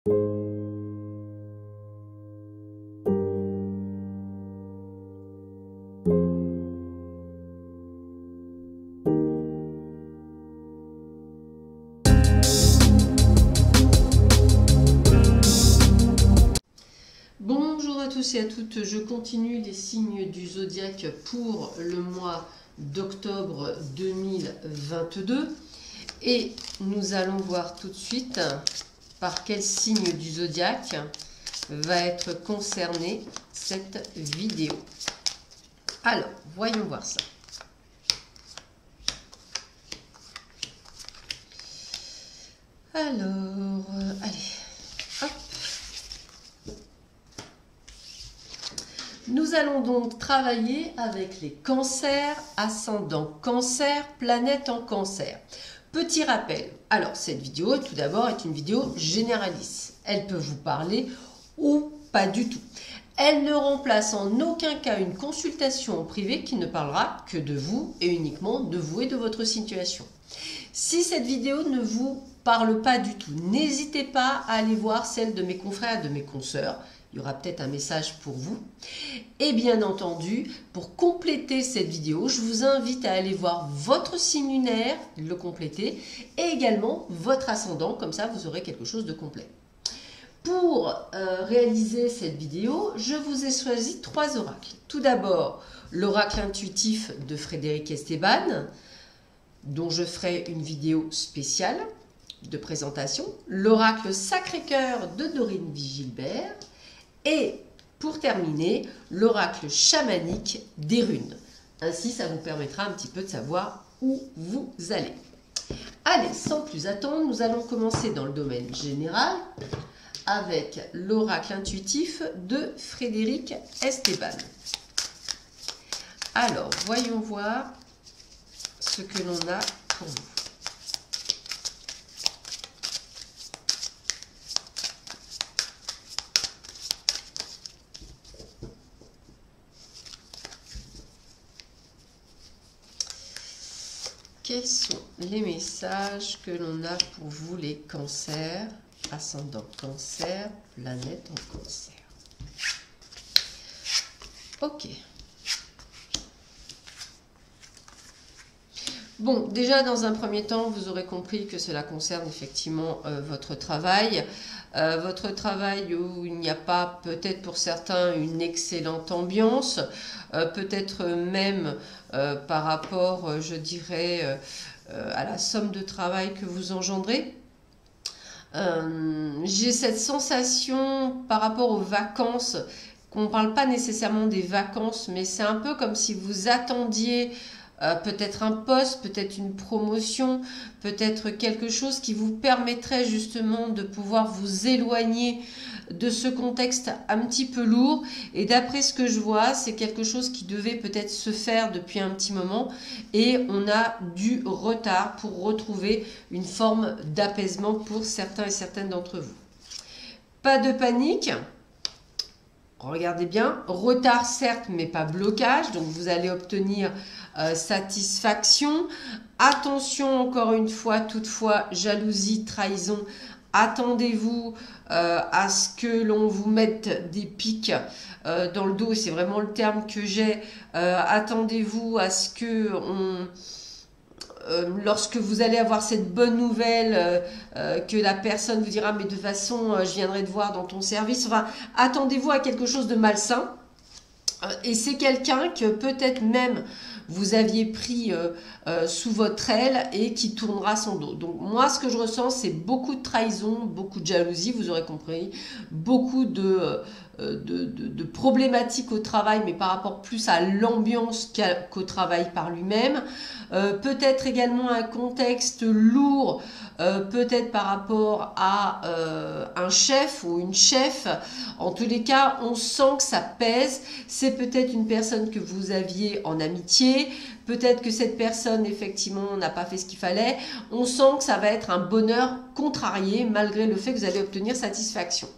Bonjour à tous et à toutes, je continue les signes du zodiaque pour le mois d'octobre 2022 et nous allons voir tout de suite par quel signe du zodiaque va être concernée cette vidéo. Alors, voyons voir ça. Alors, allez, hop. Nous allons donc travailler avec les cancers, ascendant cancer, planète en cancer. Petit rappel, alors cette vidéo tout d'abord est une vidéo généraliste. Elle peut vous parler ou pas du tout. Elle ne remplace en aucun cas une consultation en privé qui ne parlera que de vous et uniquement de vous et de votre situation. Si cette vidéo ne vous parle pas du tout, n'hésitez pas à aller voir celle de mes confrères et de mes consoeurs. Il y aura peut-être un message pour vous. Et bien entendu, pour compléter cette vidéo, je vous invite à aller voir votre signe lunaire, le compléter, et également votre ascendant, comme ça vous aurez quelque chose de complet. Pour réaliser cette vidéo, je vous ai choisi 3 oracles. Tout d'abord, l'oracle intuitif de Frédéric Esteban, dont je ferai une vidéo spéciale de présentation. L'oracle Sacré-Cœur de Dorine Vigilbert. Et pour terminer, l'oracle chamanique des runes. Ainsi, ça vous permettra un petit peu de savoir où vous allez. Allez, sans plus attendre, nous allons commencer dans le domaine général avec l'oracle intuitif de Frédéric Esteban. Alors, voyons voir ce que l'on a pour vous. Quels sont les messages que l'on a pour vous les cancers, ascendant cancer, planète en cancer? Ok. Bon, déjà dans un premier temps, vous aurez compris que cela concerne effectivement votre travail. Votre travail où il n'y a pas peut-être pour certains une excellente ambiance, peut-être même par rapport, je dirais, à la somme de travail que vous engendrez. J'ai cette sensation par rapport aux vacances, qu'on ne parle pas nécessairement des vacances, mais c'est un peu comme si vous attendiez peut-être un poste, peut-être une promotion, peut-être quelque chose qui vous permettrait justement de pouvoir vous éloigner de ce contexte un petit peu lourd. Et d'après ce que je vois, c'est quelque chose qui devait peut-être se faire depuis un petit moment et on a du retard pour retrouver une forme d'apaisement pour certains et certaines d'entre vous. Pas de panique. Regardez bien, retard certes, mais pas blocage, donc vous allez obtenir satisfaction. Attention encore une fois, toutefois, jalousie, trahison, attendez-vous à ce que l'on vous mette des pics dans le dos, c'est vraiment le terme que j'ai. Attendez-vous à ce que lorsque vous allez avoir cette bonne nouvelle, que la personne vous dira mais de toute façon je viendrai te voir dans ton service, enfin attendez-vous à quelque chose de malsain, et c'est quelqu'un que peut-être même vous aviez pris sous votre aile et qui tournera son dos. Donc moi ce que je ressens c'est beaucoup de trahison, beaucoup de jalousie, vous aurez compris, beaucoup de problématiques au travail, mais par rapport plus à l'ambiance qu'au travail par lui-même. Peut-être également un contexte lourd, peut-être par rapport à un chef ou une chef. En tous les cas, on sent que ça pèse. C'est peut-être une personne que vous aviez en amitié. Peut-être que cette personne, effectivement, n'a pas fait ce qu'il fallait. On sent que ça va être un bonheur contrarié, malgré le fait que vous allez obtenir satisfaction.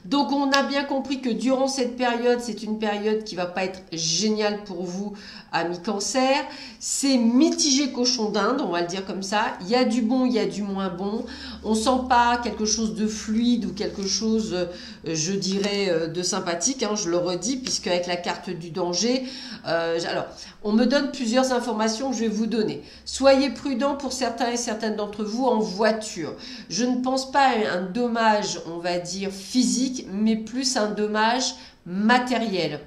Donc on a bien compris que durant cette période, c'est une période qui va pas être géniale pour vous, amis Cancer. C'est mitigé cochon d'Inde, on va le dire comme ça. Il y a du bon, il y a du moins bon. On sent pas quelque chose de fluide ou quelque chose, je dirais, de sympathique. Hein, je le redis, puisque avec la carte du danger, alors on me donne plusieurs informations que je vais vous donner. Soyez prudents pour certains et certaines d'entre vous en voiture. Je ne pense pas à un dommage, on va dire, physique, mais plus un dommage matériel.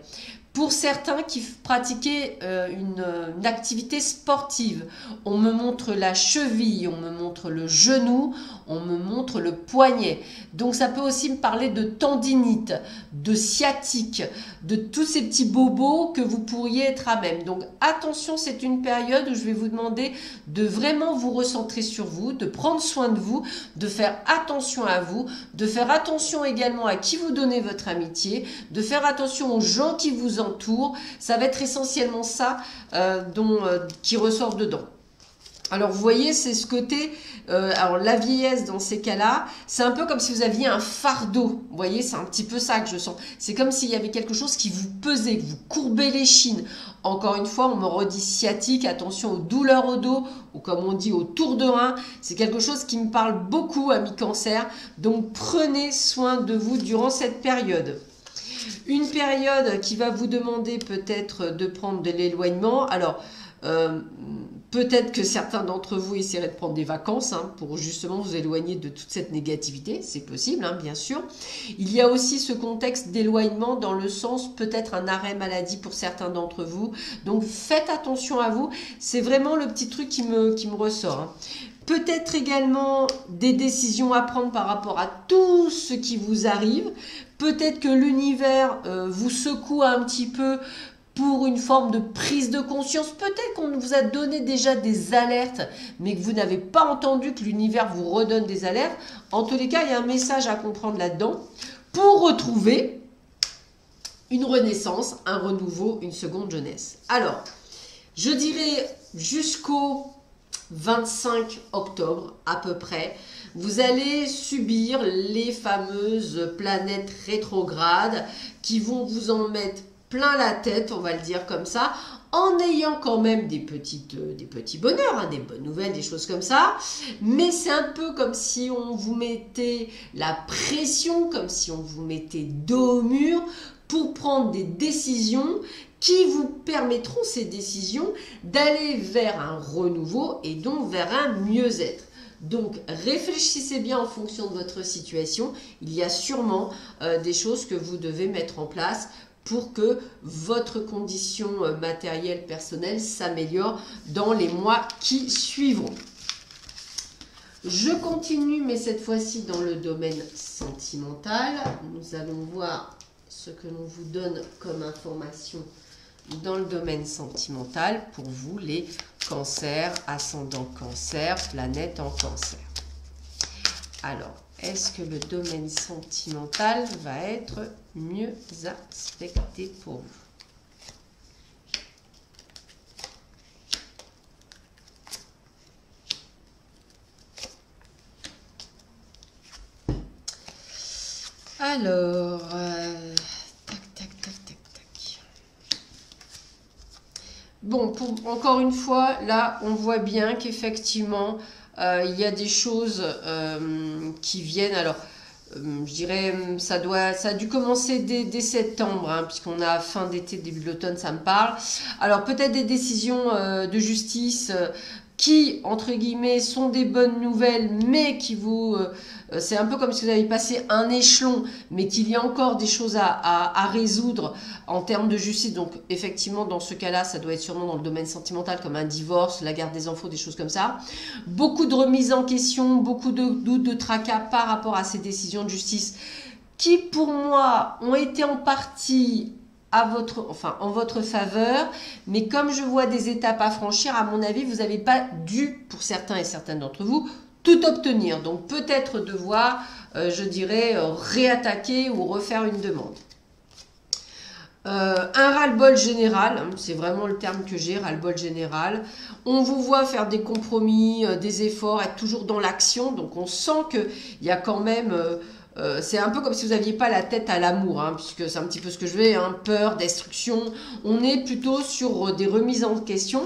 Pour certains qui pratiquaient une activité sportive, on me montre la cheville, on me montre le genou, on me montre le poignet. Donc ça peut aussi me parler de tendinite, de sciatique, de tous ces petits bobos que vous pourriez être à même. Donc attention, c'est une période où je vais vous demander de vraiment vous recentrer sur vous, de prendre soin de vous, de faire attention à vous, de faire attention également à qui vous donnez votre amitié, de faire attention aux gens qui vous entourent. Ça va être essentiellement ça qui ressort dedans. Alors vous voyez, c'est ce côté, alors la vieillesse dans ces cas-là, c'est un peu comme si vous aviez un fardeau. Vous voyez, c'est un petit peu ça que je sens. C'est comme s'il y avait quelque chose qui vous pesait, que vous courbez les chines. Encore une fois, on me redit sciatique, attention aux douleurs au dos, ou comme on dit au tour de rein. C'est quelque chose qui me parle beaucoup, amis Cancer. Donc prenez soin de vous durant cette période. Une période qui va vous demander peut-être de prendre de l'éloignement. Alors, peut-être que certains d'entre vous essaieraient de prendre des vacances pour justement vous éloigner de toute cette négativité. C'est possible, bien sûr. Il y a aussi ce contexte d'éloignement dans le sens peut-être un arrêt maladie pour certains d'entre vous. Donc, faites attention à vous. C'est vraiment le petit truc qui me ressort. Peut-être également des décisions à prendre par rapport à tout ce qui vous arrive. Peut-être que l'univers vous secoue un petit peu pour une forme de prise de conscience. Peut-être qu'on vous a donné déjà des alertes, mais que vous n'avez pas entendu que l'univers vous redonne des alertes. En tous les cas, il y a un message à comprendre là-dedans pour retrouver une renaissance, un renouveau, une seconde jeunesse. Alors, je dirais jusqu'au 25 octobre à peu près, vous allez subir les fameuses planètes rétrogrades qui vont vous en mettre plein la tête, on va le dire comme ça, en ayant quand même des petits bonheurs, des bonnes nouvelles, des choses comme ça. Mais c'est un peu comme si on vous mettait la pression, comme si on vous mettait dos au mur pour prendre des décisions qui vous permettront, ces décisions, d'aller vers un renouveau et donc vers un mieux-être. Donc, réfléchissez bien en fonction de votre situation. Il y a sûrement des choses que vous devez mettre en place pour que votre condition matérielle personnelle s'améliore dans les mois qui suivront. Je continue, mais cette fois-ci dans le domaine sentimental. Nous allons voir ce que l'on vous donne comme information dans le domaine sentimental pour vous, les cancers, ascendant cancer, planète en cancer. Alors, est-ce que le domaine sentimental va être mieux aspecté pour vous? Alors, bon, encore une fois, là, on voit bien qu'effectivement, il y a des choses qui viennent. Alors, je dirais, ça a dû commencer dès septembre, puisqu'on a fin d'été, début de l'automne, ça me parle. Alors, peut-être des décisions de justice qui, entre guillemets, sont des bonnes nouvelles, mais qui vous... c'est un peu comme si vous avez passé un échelon, mais qu'il y a encore des choses à résoudre en termes de justice. Donc, effectivement, dans ce cas-là, ça doit être sûrement dans le domaine sentimental, comme un divorce, la garde des enfants, des choses comme ça. Beaucoup de remises en question, beaucoup de doutes, de tracas par rapport à ces décisions de justice qui, pour moi, ont été en partie en votre faveur, mais comme je vois des étapes à franchir, à mon avis, vous n'avez pas dû, pour certains et certaines d'entre vous, tout obtenir. Donc peut-être devoir, je dirais, réattaquer ou refaire une demande. Un ras-le-bol général, c'est vraiment le terme que j'ai, ras-le-bol général. On vous voit faire des compromis, des efforts, être toujours dans l'action. Donc on sent qu'il y a quand même c'est un peu comme si vous n'aviez pas la tête à l'amour, hein, puisque c'est un petit peu ce que je vais, hein, peur, destruction. On est plutôt sur des remises en question,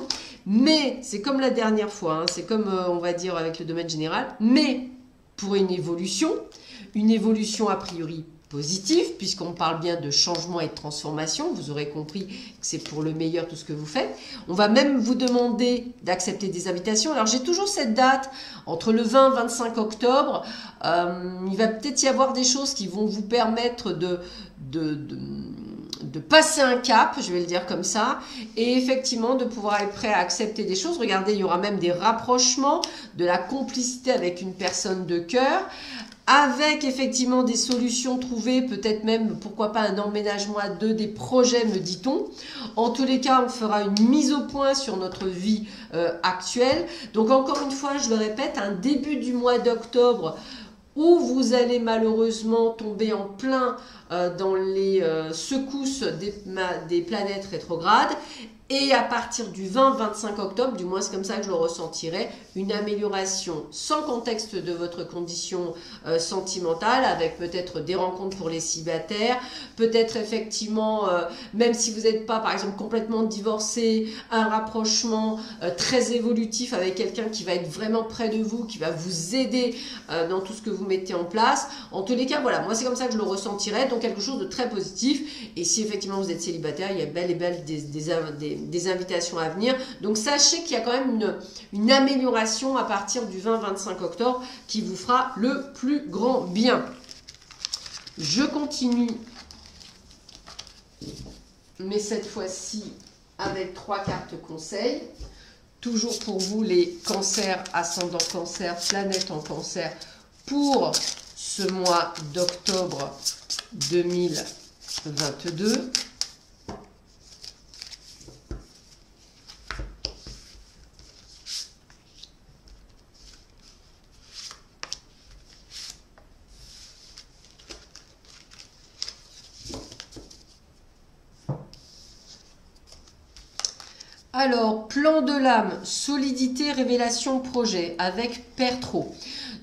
mais c'est comme la dernière fois, hein, c'est comme on va dire avec le domaine général, mais pour une évolution a priori positive, puisqu'on parle bien de changement et de transformation. Vous aurez compris que c'est pour le meilleur tout ce que vous faites. On va même vous demander d'accepter des invitations. Alors j'ai toujours cette date entre le 20 et 25 octobre. Il va peut-être y avoir des choses qui vont vous permettre de passer un cap, je vais le dire comme ça, et effectivement de pouvoir être prêt à accepter des choses. Regardez, il y aura même des rapprochements, de la complicité avec une personne de cœur, avec effectivement des solutions trouvées, peut-être même, pourquoi pas, un emménagement à deux, des projets, me dit-on. En tous les cas, on fera une mise au point sur notre vie actuelle. Donc encore une fois, je le répète, un début du mois d'octobre où vous allez malheureusement tomber en plein dans les secousses des planètes rétrogrades. Et à partir du 20-25 octobre, du moins c'est comme ça que je le ressentirai, une amélioration sans contexte de votre condition sentimentale, avec peut-être des rencontres pour les célibataires, peut-être effectivement, même si vous n'êtes pas par exemple complètement divorcé, un rapprochement très évolutif avec quelqu'un qui va être vraiment près de vous, qui va vous aider dans tout ce que vous mettez en place. En tous les cas, voilà, moi c'est comme ça que je le ressentirai, donc quelque chose de très positif. Et si effectivement vous êtes célibataire, il y a bel et bel des invitations à venir. Donc sachez qu'il y a quand même une amélioration à partir du 20-25 octobre qui vous fera le plus grand bien. Je continue, mais cette fois-ci avec 3 cartes conseils. Toujours pour vous les cancers, ascendant cancer, planète en cancer pour ce mois d'octobre 2022. Alors, plan de l'âme, solidité, révélation, projet, avec Père Trop.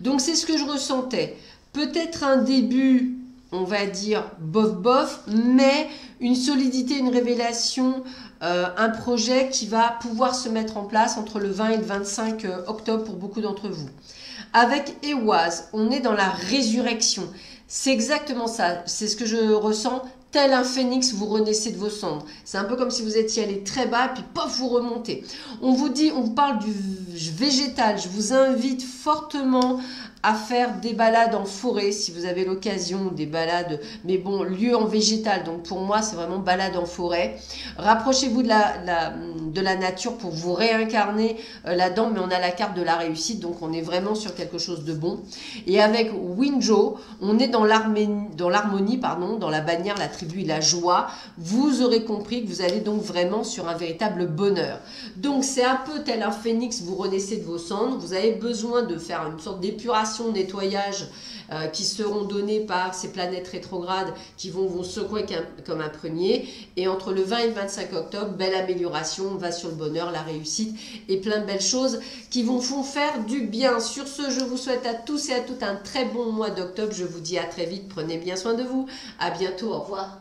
Donc, c'est ce que je ressentais. Peut-être un début, on va dire, bof-bof, mais une solidité, une révélation, un projet qui va pouvoir se mettre en place entre le 20 et le 25 octobre pour beaucoup d'entre vous. Avec Éoise, on est dans la résurrection. C'est exactement ça, c'est ce que je ressens. Tel un phénix, vous renaissez de vos cendres. C'est un peu comme si vous étiez allé très bas, puis pof, vous remontez. On vous dit, on vous parle du végétal. Je vous invite fortement à faire des balades en forêt, si vous avez l'occasion, des balades, mais bon, lieu en végétal. Donc pour moi, c'est vraiment balade en forêt. Rapprochez-vous de la nature pour vous réincarner là-dedans, mais on a la carte de la réussite, donc on est vraiment sur quelque chose de bon. Et avec Winjo, on est dans l'harmonie, pardon, dans la bannière, la tribu et la joie. Vous aurez compris que vous allez donc vraiment sur un véritable bonheur. Donc c'est un peu tel un phénix, vous renaissez de vos cendres. Vous avez besoin de faire une sorte d'épuration, nettoyage qui seront donnés par ces planètes rétrogrades qui vont vous secouer comme un prunier. Et entre le 20 et le 25 octobre, belle amélioration, on va sur le bonheur, la réussite et plein de belles choses qui vont vous faire du bien. Sur ce, je vous souhaite à tous et à toutes un très bon mois d'octobre. Je vous dis à très vite, prenez bien soin de vous. À bientôt, au revoir.